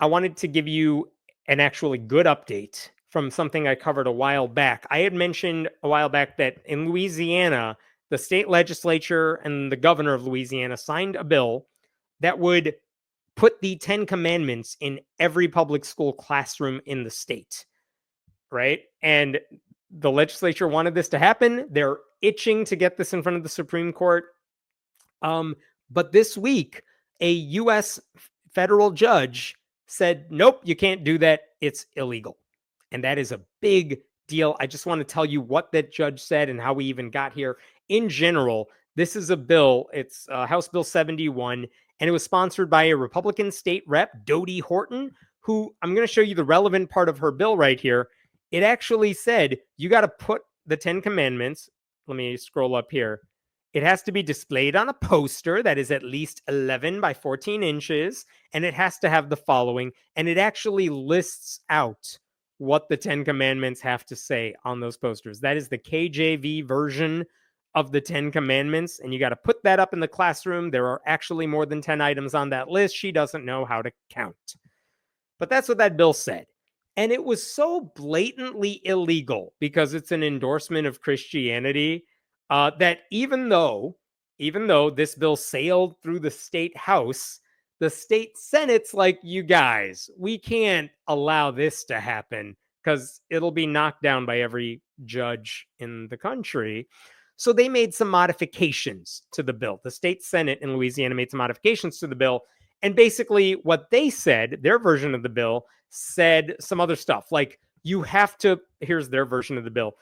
I wanted to give you an actually good update from something I covered a while back. I had mentioned a while back that in Louisiana, the state legislature and the governor of Louisiana signed a bill that would put the 10 commandments in every public school classroom in the state, right? And the legislature wanted this to happen. They're itching to get this in front of the Supreme Court. But this week, a U.S. federal judge said, nope, you can't do that. It's illegal. And that is a big deal. I just want to tell you what that judge said and how we even got here. In general, this is a bill. It's House Bill 71, and it was sponsored by a Republican state rep, Dodie Horton, who I'm going to show you the relevant part of her bill right here. It actually said you got to put the 10 commandments. Let me scroll up here. It has to be displayed on a poster that is at least 11 by 14 inches, and it has to have the following, and it actually lists out what the 10 commandments have to say on those posters. That is the KJV version of the 10 commandments, and you got to put that up in the classroom. There are actually more than 10 items on that list. She doesn't know how to count. But that's what that bill said. And it was so blatantly illegal because it's an endorsement of Christianity that even though this bill sailed through the state house, the state Senate's like, you guys, we can't allow this to happen because it'll be knocked down by every judge in the country. So they made some modifications to the bill. The state Senate in Louisiana made some modifications to the bill. And basically what they said, their version of the bill, said some other stuff. Like you have to, here's their version of the bill.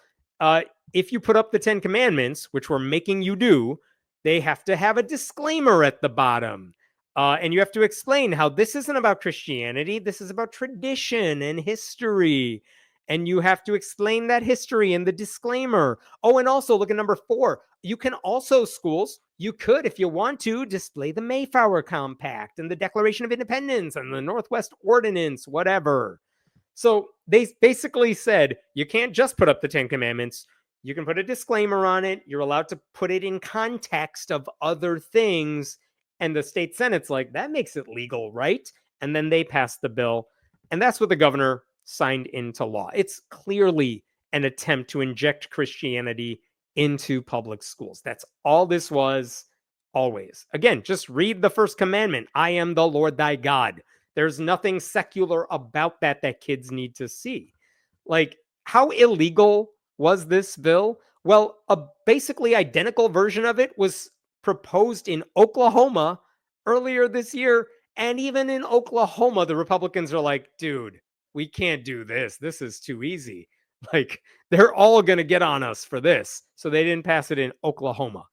If you put up the 10 commandments, which we're making you do, they have to have a disclaimer at the bottom. And you have to explain how this isn't about Christianity. This is about tradition and history. And you have to explain that history in the disclaimer. Oh, and also look at number 4. You can also, schools, you could, if you want to, display the Mayflower Compact and the Declaration of Independence and the Northwest Ordinance, whatever. So they basically said, you can't just put up the 10 commandments. You can put a disclaimer on it. You're allowed to put it in context of other things. And the state Senate's like, that makes it legal, right? And then they passed the bill. And that's what the governor signed into law. It's clearly an attempt to inject Christianity into public schools. That's all this was, always. Again, just read the first commandment. I am the Lord thy God. There's nothing secular about that kids need to see. Like, how illegal was this bill? Well, a basically identical version of it was proposed in Oklahoma earlier this year. And even in Oklahoma, the Republicans are like, dude, we can't do this. This is too easy. Like, they're all going to get on us for this. So they didn't pass it in Oklahoma.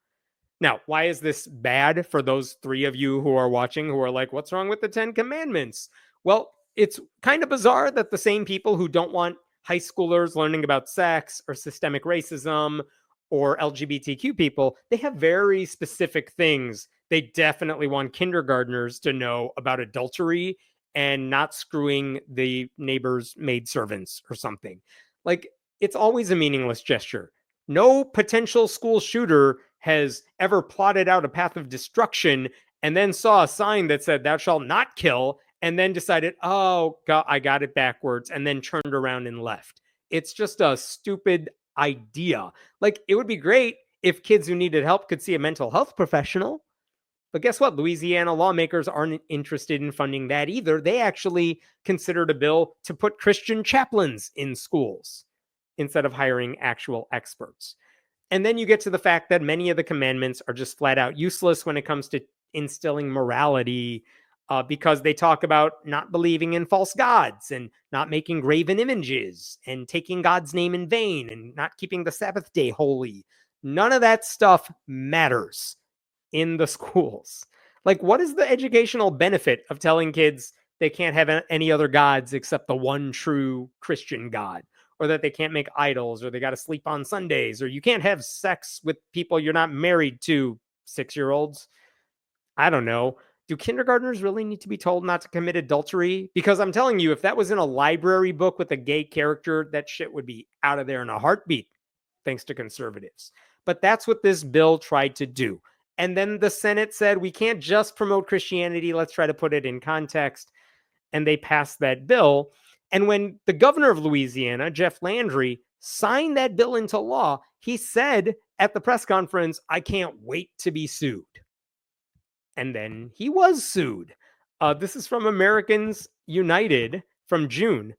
Now, why is this bad for those 3 of you who are watching who are like, what's wrong with the 10 commandments? Well, it's kind of bizarre that the same people who don't want high schoolers learning about sex or systemic racism or LGBTQ people, they have very specific things. They definitely want kindergartners to know about adultery and not screwing the neighbor's maidservants or something. Like, it's always a meaningless gesture. No potential school shooter has ever plotted out a path of destruction and then saw a sign that said, thou shalt not kill, and then decided, oh, God, I got it backwards, and then turned around and left. It's just a stupid idea. Like, it would be great if kids who needed help could see a mental health professional. But guess what? Louisiana lawmakers aren't interested in funding that either. They actually considered a bill to put Christian chaplains in schools instead of hiring actual experts. And then you get to the fact that many of the commandments are just flat out useless when it comes to instilling morality, because they talk about not believing in false gods and not making graven images and taking God's name in vain and not keeping the Sabbath day holy. None of that stuff matters in the schools. Like, what is the educational benefit of telling kids they can't have any other gods except the one true Christian God? Or that they can't make idols, or they got to sleep on Sundays, or you can't have sex with people you're not married to, 6-year-olds. I don't know. Do kindergartners really need to be told not to commit adultery? Because I'm telling you, if that was in a library book with a gay character, that shit would be out of there in a heartbeat, thanks to conservatives. But that's what this bill tried to do. And then the Senate said, we can't just promote Christianity. Let's try to put it in context. and they passed that bill. And when the governor of Louisiana, Jeff Landry, signed that bill into law, he said at the press conference, "I can't wait to be sued." And then he was sued. This is from Americans United from June.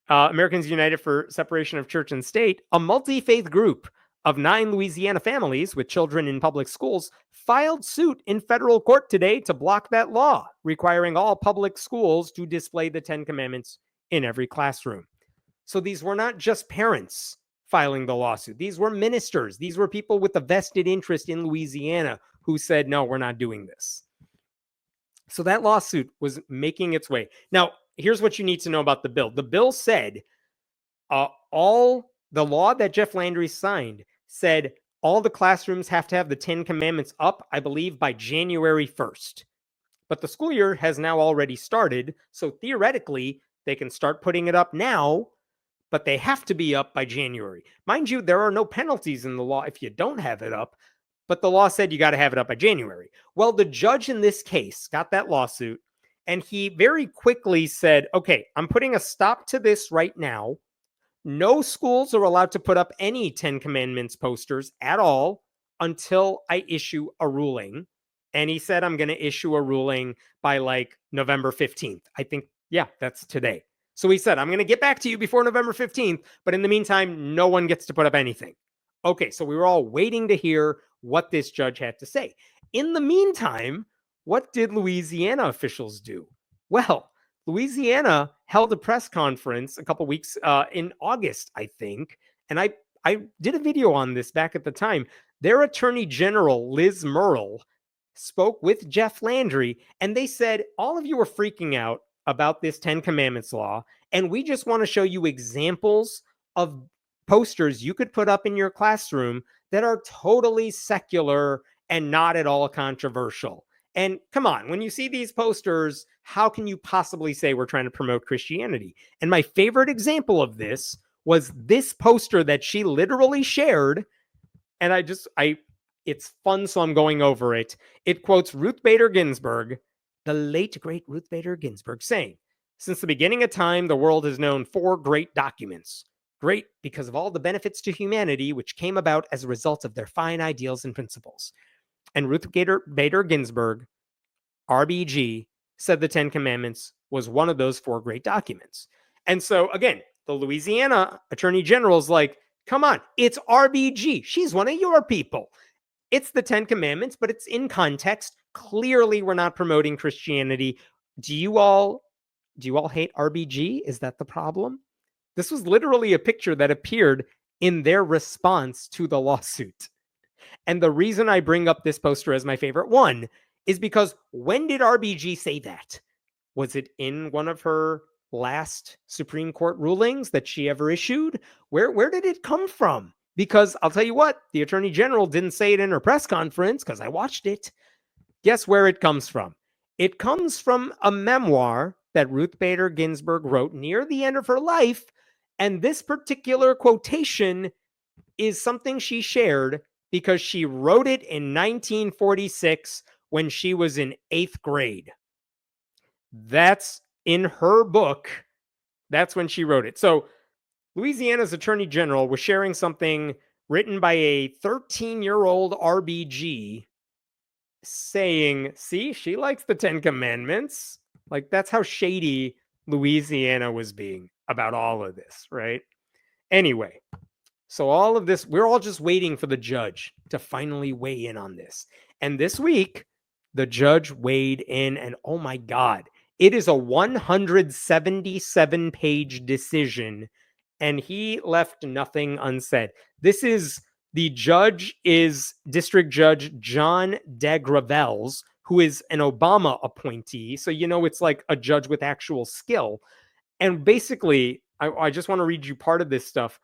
Americans United for Separation of Church and State, a multi-faith group of 9 Louisiana families with children in public schools, filed suit in federal court today to block that law, requiring all public schools to display the 10 Commandments in every classroom. So these were not just parents filing the lawsuit. These were ministers. These were people with a vested interest in Louisiana who said, no, we're not doing this. So that lawsuit was making its way. Now, here's what you need to know about the bill. The bill said all the law that Jeff Landry signed said all the classrooms have to have the 10 Commandments up, I believe, by January 1st. But the school year has now already started. So theoretically, they can start putting it up now, but they have to be up by January. Mind you, there are no penalties in the law if you don't have it up, but the law said you got to have it up by January. Well, the judge in this case got that lawsuit, and he very quickly said, okay, I'm putting a stop to this right now. No schools are allowed to put up any 10 Commandments posters at all until I issue a ruling. And he said, I'm going to issue a ruling by like November 15th. I think, yeah, that's today. So he said, I'm going to get back to you before November 15th. But in the meantime, no one gets to put up anything. Okay, so we were all waiting to hear what this judge had to say. In the meantime, what did Louisiana officials do? Well, Louisiana held a press conference a couple weeks in August, I think. And I did a video on this back at the time. Their Attorney General, Liz Murrill, spoke with Jeff Landry, and they said, all of you are freaking out about this 10 Commandments law, and we just want to show you examples of posters you could put up in your classroom that are totally secular and not at all controversial. And come on, when you see these posters, how can you possibly say we're trying to promote Christianity? And my favorite example of this was this poster that she literally shared. And it's fun, so I'm going over it. It quotes Ruth Bader Ginsburg, the late, great Ruth Bader Ginsburg, saying, since the beginning of time, the world has known 4 great documents. Great because of all the benefits to humanity which came about as a result of their fine ideals and principles. And Ruth Bader Ginsburg, RBG, said the 10 Commandments was one of those 4 great documents. And so, again, the Louisiana Attorney General's like, come on, it's RBG. She's one of your people. It's the 10 Commandments, but it's in context. Clearly, we're not promoting Christianity. Do you all hate RBG? Is that the problem? This was literally a picture that appeared in their response to the lawsuit. And the reason I bring up this poster as my favorite one is because when did RBG say that? Was it in one of her last Supreme Court rulings that she ever issued? Where did it come from? Because I'll tell you what, the Attorney General didn't say it in her press conference because I watched it. Guess where it comes from? It comes from a memoir that Ruth Bader Ginsburg wrote near the end of her life. And this particular quotation is something she shared because she wrote it in 1946 when she was in 8th grade. That's in her book. That's when she wrote it. So Louisiana's Attorney General was sharing something written by a 13-year-old RBG saying, see, she likes the 10 Commandments. Like, that's how shady Louisiana was being about all of this, right? Anyway, so all of this, we're all just waiting for the judge to finally weigh in on this. And this week, the judge weighed in, and oh my God, it is a 177-page decision, and he left nothing unsaid. This is, the judge is District Judge John deGravelles, who is an Obama appointee. So, you know, it's like a judge with actual skill. And basically, I just want to read you part of this stuff.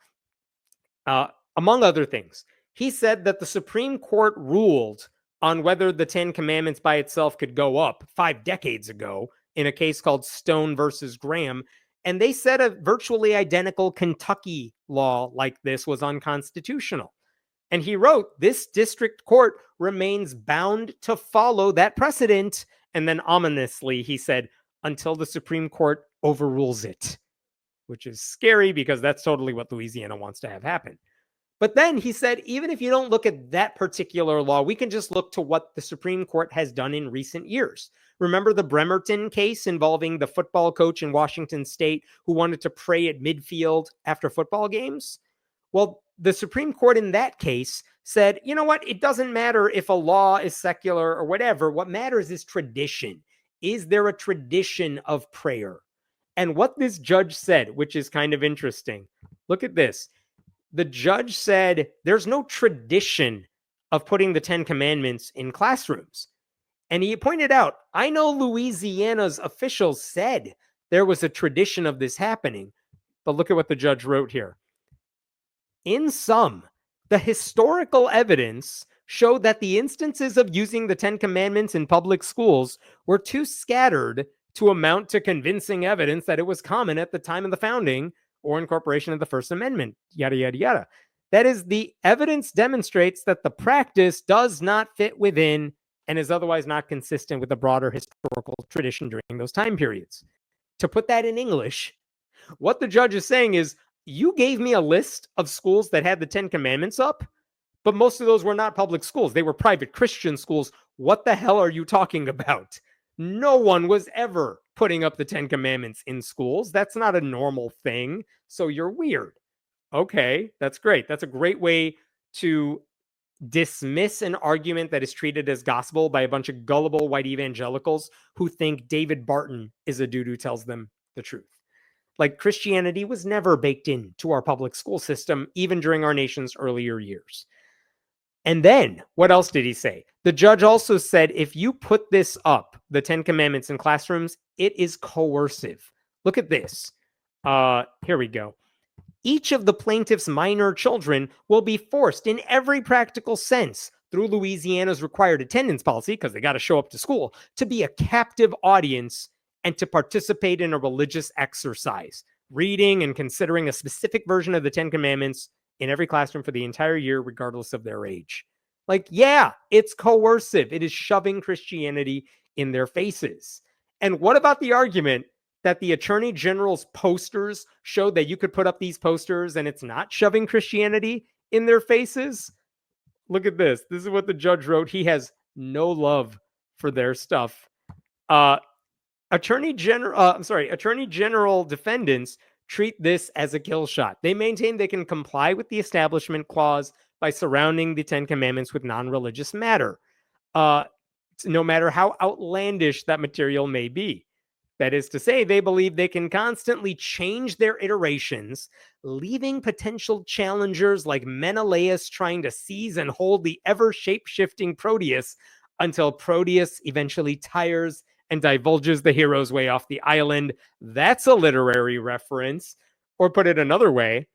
Among other things, he said that the Supreme Court ruled on whether the 10 Commandments by itself could go up 5 decades ago in a case called Stone versus Graham. And they said a virtually identical Kentucky law like this was unconstitutional. And he wrote, this district court remains bound to follow that precedent. And then ominously, he said, until the Supreme Court overrules it, which is scary because that's totally what Louisiana wants to have happen. But then he said, even if you don't look at that particular law, we can just look to what the Supreme Court has done in recent years. Remember the Bremerton case involving the football coach in Washington State who wanted to pray at midfield after football games? Well, the Supreme Court in that case said, you know what? It doesn't matter if a law is secular or whatever. What matters is tradition. Is there a tradition of prayer? And what this judge said, which is kind of interesting, look at this. The judge said there's no tradition of putting the Ten Commandments in classrooms. And he pointed out, I know Louisiana's officials said there was a tradition of this happening, but look at what the judge wrote here. In sum, the historical evidence showed that the instances of using the Ten Commandments in public schools were too scattered to amount to convincing evidence that it was common at the time of the founding or incorporation of the First Amendment, yada, yada, yada. That is, the evidence demonstrates that the practice does not fit within and is otherwise not consistent with the broader historical tradition during those time periods. To put that in English, what the judge is saying is, you gave me a list of schools that had the Ten Commandments up, but most of those were not public schools. They were private Christian schools. What the hell are you talking about? No one was ever putting up the Ten Commandments in schools. That's not a normal thing. So you're weird. Okay, that's great. That's a great way to dismiss an argument that is treated as gospel by a bunch of gullible white evangelicals who think David Barton is a dude who tells them the truth. Like, Christianity was never baked into our public school system, even during our nation's earlier years. And then, what else did he say? The judge also said, if you put this up, the Ten Commandments in classrooms, it is coercive. Look at this. Here we go. Each of the plaintiff's minor children will be forced in every practical sense through Louisiana's required attendance policy, because they got to show up to school, to be a captive audience and to participate in a religious exercise, reading and considering a specific version of the Ten Commandments in every classroom for the entire year, regardless of their age. Like, yeah, it's coercive. It is shoving Christianity in their faces. And what about the argument that the Attorney General's posters showed that you could put up these posters and it's not shoving Christianity in their faces? Look at this. This is what the judge wrote. He has no love for their stuff. Attorney General defendants treat this as a kill shot. They maintain they can comply with the Establishment Clause by surrounding the Ten Commandments with non-religious matter, no matter how outlandish that material may be. That is to say, they believe they can constantly change their iterations, leaving potential challengers like Menelaus trying to seize and hold the ever shape-shifting Proteus until Proteus eventually tires and divulges the hero's way off the island. That's a literary reference. Or put it another way,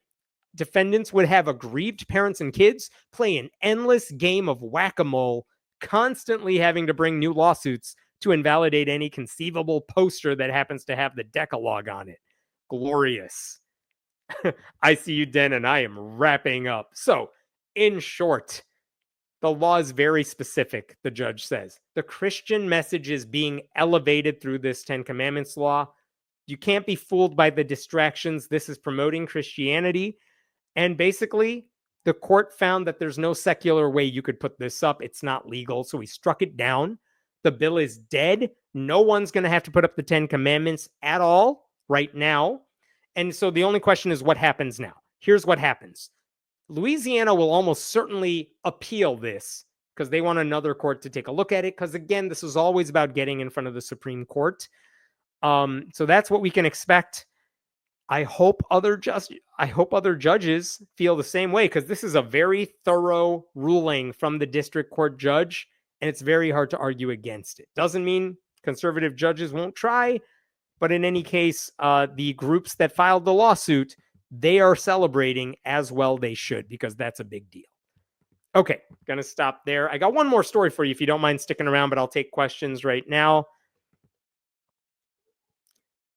defendants would have aggrieved parents and kids play an endless game of whack-a-mole, constantly having to bring new lawsuits to invalidate any conceivable poster that happens to have the Decalogue on it. Glorious. I see you, Den, and I am wrapping up. So, in short, the law is very specific, the judge says. The Christian message is being elevated through this Ten Commandments law. You can't be fooled by the distractions. This is promoting Christianity. And basically, the court found that there's no secular way you could put this up. It's not legal, so he struck it down. The bill is dead. No one's going to have to put up the Ten Commandments at all right now. And so the only question is, what happens now? Here's what happens. Louisiana will almost certainly appeal this because they want another court to take a look at it. Because again, this is always about getting in front of the Supreme Court. So that's what we can expect. I hope other judges feel the same way, because this is a very thorough ruling from the district court judge, and it's very hard to argue against it. Doesn't mean conservative judges won't try, but in any case, the groups that filed the lawsuit, they are celebrating, as well they should, because that's a big deal. Okay, gonna stop there. I got one more story for you if you don't mind sticking around, but I'll take questions right now.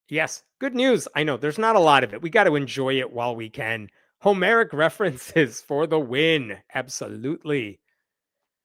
Yes, good news. I know there's not a lot of it. We got to enjoy it while we can. Homeric references for the win. Absolutely.